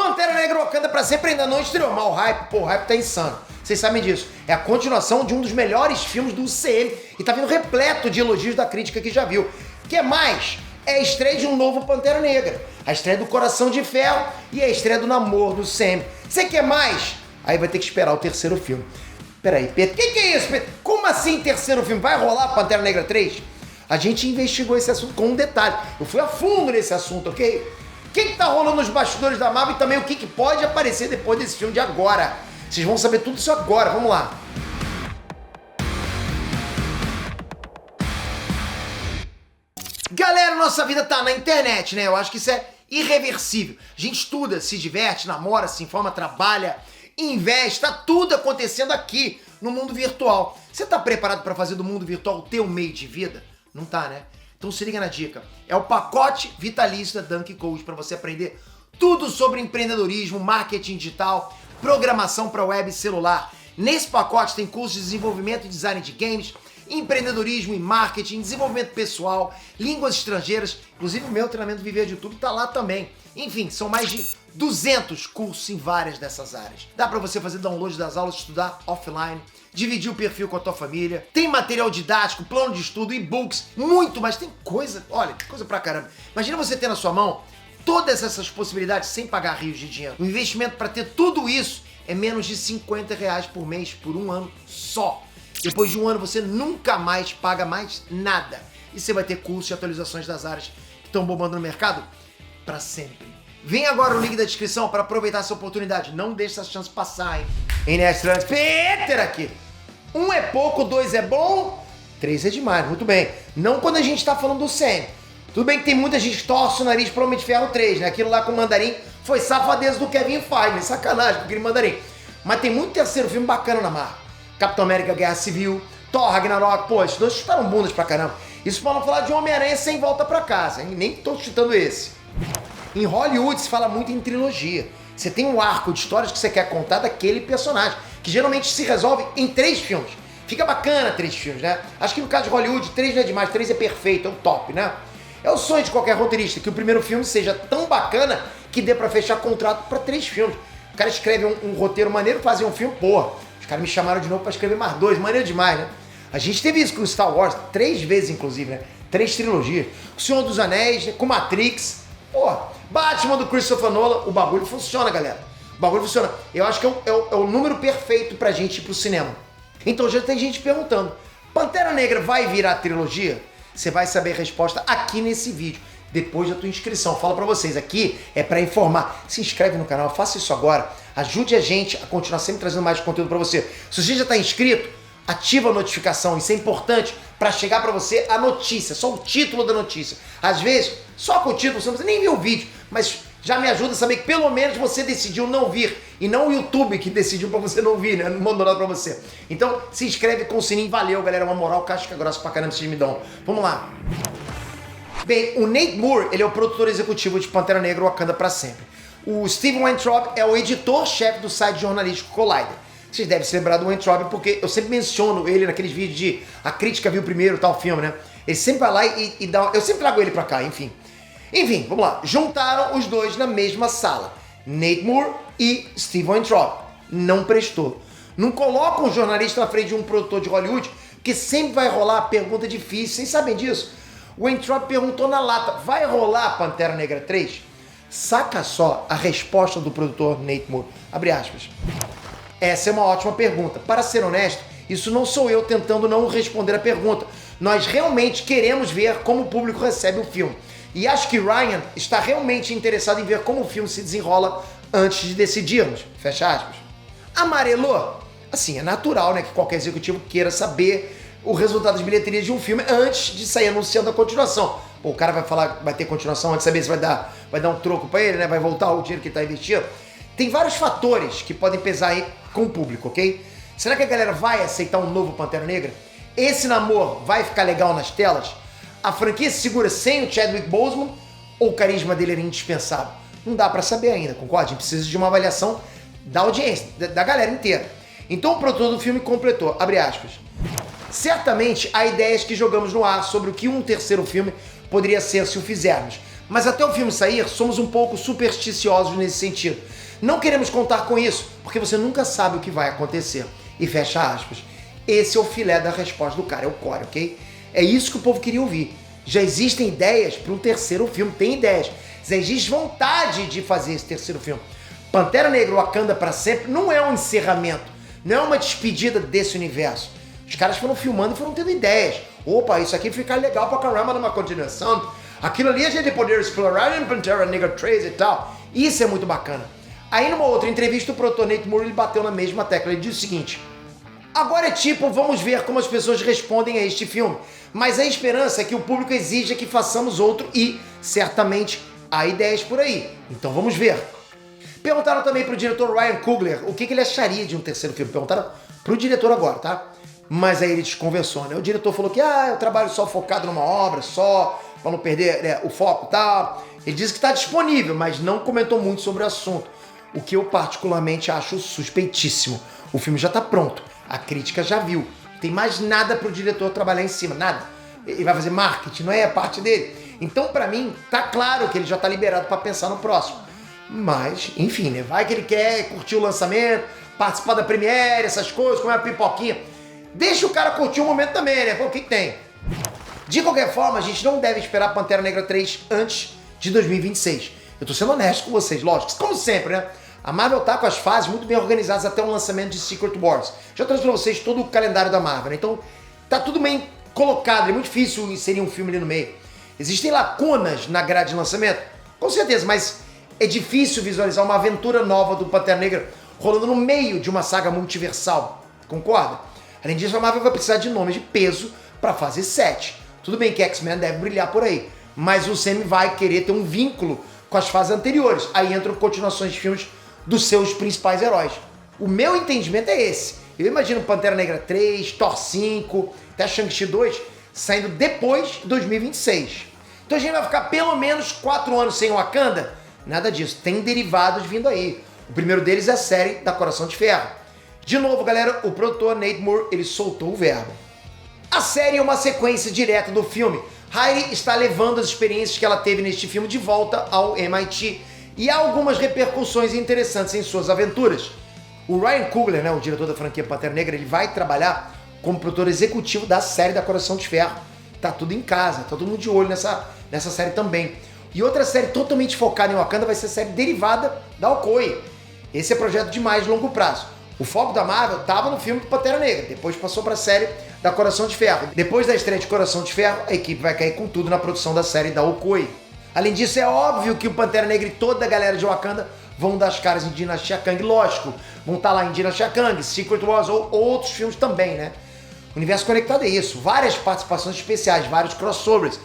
Pantera Negra Wakanda pra sempre ainda não estreou, mas o hype tá insano. Vocês sabem disso. É a continuação de um dos melhores filmes do UCM e tá vindo repleto de elogios da crítica que já viu. Que mais? É a estreia de um novo Pantera Negra, a estreia do Coração de Ferro e a estreia do Namor do Sam. Você quer mais? Aí vai ter que esperar o terceiro filme. Peraí, Pedro, que é isso, Pedro? Como assim terceiro filme? Vai rolar Pantera Negra 3? A gente investigou esse assunto com um detalhe. Eu fui a fundo nesse assunto, ok? O que tá rolando nos bastidores da Marvel e também o que pode aparecer depois desse filme de agora. Vocês vão saber tudo isso agora, vamos lá. Galera, nossa vida tá na internet, né? Eu acho que isso é irreversível. A gente estuda, se diverte, namora, se informa, trabalha, investe, tá tudo acontecendo aqui no mundo virtual. Você tá preparado para fazer do mundo virtual o teu meio de vida? Não tá, né? Então se liga na dica. É o pacote vitalício da Dunk Coach para você aprender tudo sobre empreendedorismo, marketing digital, programação para web e celular. Nesse pacote tem cursos de desenvolvimento e design de games, empreendedorismo e marketing, desenvolvimento pessoal, línguas estrangeiras, inclusive o meu treinamento Viver de YouTube tá lá também. Enfim, são mais de 200 cursos em várias dessas áreas. Dá pra você fazer download das aulas, estudar offline, dividir o perfil com a tua família, tem material didático, plano de estudo, e-books, muito mais, tem coisa, olha, tem coisa pra caramba. Imagina você ter na sua mão todas essas possibilidades sem pagar rios de dinheiro. O investimento para ter tudo isso é menos de R$50 por mês por um ano só. Depois de um ano você nunca mais paga mais nada. E você vai ter cursos e atualizações das áreas que estão bombando no mercado para sempre. Vem agora o link da descrição para aproveitar essa oportunidade. Não deixe essa chance passar, hein? Inestra Peter aqui. 1 é pouco, 2 é bom, 3 é demais. Muito bem. Não quando a gente tá falando do Sam. Tudo bem que tem muita gente que torce o nariz pro Homem de Ferro 3, né? Aquilo lá com o Mandarim foi safadeza do Kevin Feige, sacanagem com aquele Mandarim. Mas tem muito terceiro filme bacana na Marvel. Capitão América Guerra Civil, Thor Ragnarok, pô, esses dois chutaram bundas pra caramba. Isso pra não falar de Homem-Aranha sem volta pra casa, hein? Nem tô chutando esse. Em Hollywood se fala muito em trilogia. Você tem um arco de histórias que você quer contar daquele personagem, que geralmente se resolve em 3 filmes. Fica bacana 3 filmes, né? Acho que no caso de Hollywood, 3 não é demais, 3 é perfeito, é o top, né? É o sonho de qualquer roteirista, que o primeiro filme seja tão bacana que dê pra fechar contrato pra 3 filmes. O cara escreve um roteiro maneiro, fazia um filme, porra. Os caras me chamaram de novo pra escrever mais 2, maneiro demais, né? A gente teve isso com Star Wars, 3 vezes inclusive, né? 3 trilogias. O Senhor dos Anéis, né? Com Matrix, porra. Batman do Christopher Nolan, o bagulho funciona, galera. O bagulho funciona. Eu acho que é o número perfeito pra gente ir pro cinema. Então já tem gente perguntando, Pantera Negra vai virar trilogia? Você vai saber a resposta aqui nesse vídeo, depois da tua inscrição. Falo pra vocês, aqui é pra informar. Se inscreve no canal, faça isso agora. Ajude a gente a continuar sempre trazendo mais conteúdo pra você. Se você já tá inscrito, ativa a notificação. Isso é importante pra chegar pra você a notícia, só o título da notícia. Às vezes, só com o título, você não precisa nem ver o vídeo, mas já me ajuda a saber que pelo menos você decidiu não vir. E não o YouTube que decidiu pra você não vir, né? Não mandou nada pra você. Então, se inscreve com o sininho. Valeu, galera. Uma moral, casca grossa pra caramba vocês me dão. Vamos lá. Bem, o Nate Moore, ele é o produtor executivo de Pantera Negra Wakanda pra sempre. O Steven Weintraub é o editor-chefe do site jornalístico Collider. Vocês devem se lembrar do Weintraub porque eu sempre menciono ele naqueles vídeos de a crítica viu primeiro tal filme, né? Ele sempre vai lá e dá... Eu sempre trago ele pra cá, enfim. Enfim, vamos lá. Juntaram os dois na mesma sala. Nate Moore e Steve Weintraub. Não prestou. Não coloca um jornalista na frente de um produtor de Hollywood, porque sempre vai rolar pergunta difícil. Vocês sabem disso? O Weintraub perguntou na lata, vai rolar Pantera Negra 3? Saca só a resposta do produtor Nate Moore. Abre aspas. Essa é uma ótima pergunta. Para ser honesto, isso não sou eu tentando não responder a pergunta. Nós realmente queremos ver como o público recebe o filme. E acho que Ryan está realmente interessado em ver como o filme se desenrola antes de decidirmos. Fecha aspas. Amarelou? Assim, é natural, né, que qualquer executivo queira saber o resultado de bilheteria de um filme antes de sair anunciando a continuação. Pô, o cara vai falar, vai ter continuação antes de saber se vai dar um troco pra ele, né? Vai voltar o dinheiro que ele tá investindo. Tem vários fatores que podem pesar aí com o público, ok? Será que a galera vai aceitar um novo Pantera Negra? Esse namoro vai ficar legal nas telas? A franquia se segura sem o Chadwick Boseman ou o carisma dele era indispensável? Não dá pra saber ainda, concorda? A gente precisa de uma avaliação da audiência, da galera inteira. Então o produtor do filme completou, abre aspas. Certamente há ideias que jogamos no ar sobre o que um terceiro filme poderia ser se o fizermos, Mas até o filme sair, somos um pouco supersticiosos nesse sentido. Não queremos contar com isso, porque você nunca sabe o que vai acontecer. E fecha aspas. Esse é o filé da resposta do cara, é o core, ok? É isso que o povo queria ouvir. Já existem ideias para um terceiro filme, tem ideias. Já existe vontade de fazer esse terceiro filme. Pantera Negra Wakanda para sempre não é um encerramento, não é uma despedida desse universo. Os caras foram filmando e foram tendo ideias. Opa, isso aqui fica legal pra caramba numa continuação. Aquilo ali a gente poderia explorar em Pantera Negra 3 e tal. Isso é muito bacana. Aí numa outra entrevista o produtor Nate Moore ele bateu na mesma tecla. Ele disse o seguinte: agora é tipo, vamos ver como as pessoas respondem a este filme. Mas a esperança é que o público exija que façamos outro e, certamente, há ideias por aí. Então vamos ver. Perguntaram também pro diretor Ryan Coogler o que ele acharia de um terceiro filme. Perguntaram pro diretor agora, tá? Mas aí ele desconversou, né? O diretor falou que, eu trabalho só focado numa obra, só, pra não perder o foco e tal. Ele disse que tá disponível, mas não comentou muito sobre o assunto. O que eu particularmente acho suspeitíssimo. O filme já tá pronto, a crítica já viu. Não tem mais nada pro diretor trabalhar em cima, nada. Ele vai fazer marketing, não é a parte dele. Então, pra mim, tá claro que ele já tá liberado pra pensar no próximo. Mas, enfim, né? Vai que ele quer curtir o lançamento, participar da premiere, essas coisas, comer uma pipoquinha. Deixa o cara curtir o momento também, né? Pô, o que tem? De qualquer forma, a gente não deve esperar Pantera Negra 3 antes de 2026. Eu tô sendo honesto com vocês, lógico. Como sempre, né? A Marvel tá com as fases muito bem organizadas até o lançamento de Secret Wars. Já trouxe pra vocês todo o calendário da Marvel, né? Então, tá tudo bem colocado. É muito difícil inserir um filme ali no meio. Existem lacunas na grade de lançamento? Com certeza, mas é difícil visualizar uma aventura nova do Pantera Negra rolando no meio de uma saga multiversal. Concorda? Além disso, a Marvel vai precisar de nomes de peso pra fase 7. Tudo bem que X-Men deve brilhar por aí, mas o Sam vai querer ter um vínculo com as fases anteriores. Aí entram continuações de filmes dos seus principais heróis. O meu entendimento é esse. Eu imagino Pantera Negra 3, Thor 5, até Shang-Chi 2 saindo depois de 2026. Então a gente vai ficar pelo menos 4 anos sem Wakanda? Nada disso, tem derivados vindo aí. O primeiro deles é a série da Coração de Ferro. De novo, galera, o produtor Nate Moore, ele soltou o verbo. A série é uma sequência direta do filme. Heidi está levando as experiências que ela teve neste filme de volta ao MIT e há algumas repercussões interessantes em suas aventuras. O Ryan Coogler, né, o diretor da franquia Pantera Negra, ele vai trabalhar como produtor executivo da série da Coração de Ferro. Tá tudo em casa, tá todo mundo de olho nessa série também. E outra série totalmente focada em Wakanda vai ser a série derivada da Okoye. Esse é projeto de mais longo prazo. O foco da Marvel estava no filme do Pantera Negra, depois passou para a série da Coração de Ferro. Depois da estreia de Coração de Ferro, a equipe vai cair com tudo na produção da série da Okoye. Além disso, é óbvio que o Pantera Negra e toda a galera de Wakanda vão dar as caras em Dinastia Kang, lógico. Vão estar lá em Dinastia Kang, Secret Wars ou outros filmes também, né? O universo conectado é isso, várias participações especiais, vários crossovers.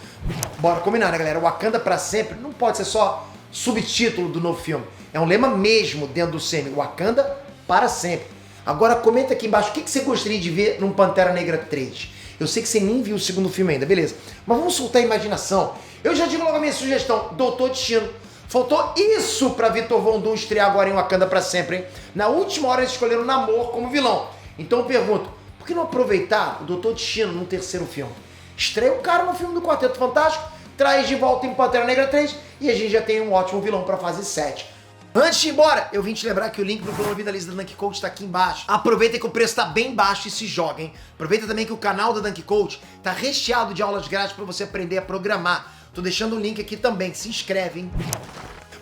Bora combinar, né, galera? Wakanda pra sempre não pode ser só subtítulo do novo filme. É um lema mesmo dentro do semi, Wakanda para sempre. Agora comenta aqui embaixo o que você gostaria de ver num Pantera Negra 3. Eu sei que você nem viu o segundo filme ainda, beleza? Mas vamos soltar a imaginação. Eu já digo logo a minha sugestão, Doutor Destino. Faltou isso pra Victor Von Doom estrear agora em Wakanda pra sempre, hein? Na última hora eles escolheram Namor como vilão. Então eu pergunto, por que não aproveitar o Doutor Destino num terceiro filme? Estreia o cara no filme do Quarteto Fantástico, traz de volta em Pantera Negra 3 e a gente já tem um ótimo vilão pra fase 7. Antes de ir embora, eu vim te lembrar que o link pro plano Vida Lisa da Dunk Coach tá aqui embaixo. Aproveita que o preço tá bem baixo e se joga, hein? Aproveita também que o canal da Dunk Coach tá recheado de aulas grátis pra você aprender a programar. Tô deixando o link aqui também, se inscreve, hein?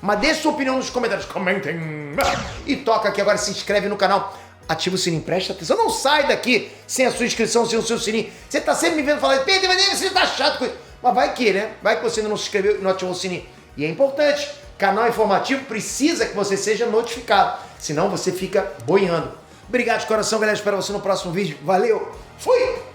Mas deixa sua opinião nos comentários, comentem. E toca aqui agora, se inscreve no canal. Ativa o sininho, presta atenção. Não sai daqui sem a sua inscrição, sem o seu sininho. Você tá sempre me vendo falar, Pedro, você tá chato com isso. Mas vai que, né? Vai que você ainda não se inscreveu e não ativou o sininho. E é importante. Canal informativo precisa que você seja notificado, senão você fica boiando. Obrigado de coração, galera. Espero você no próximo vídeo. Valeu, fui!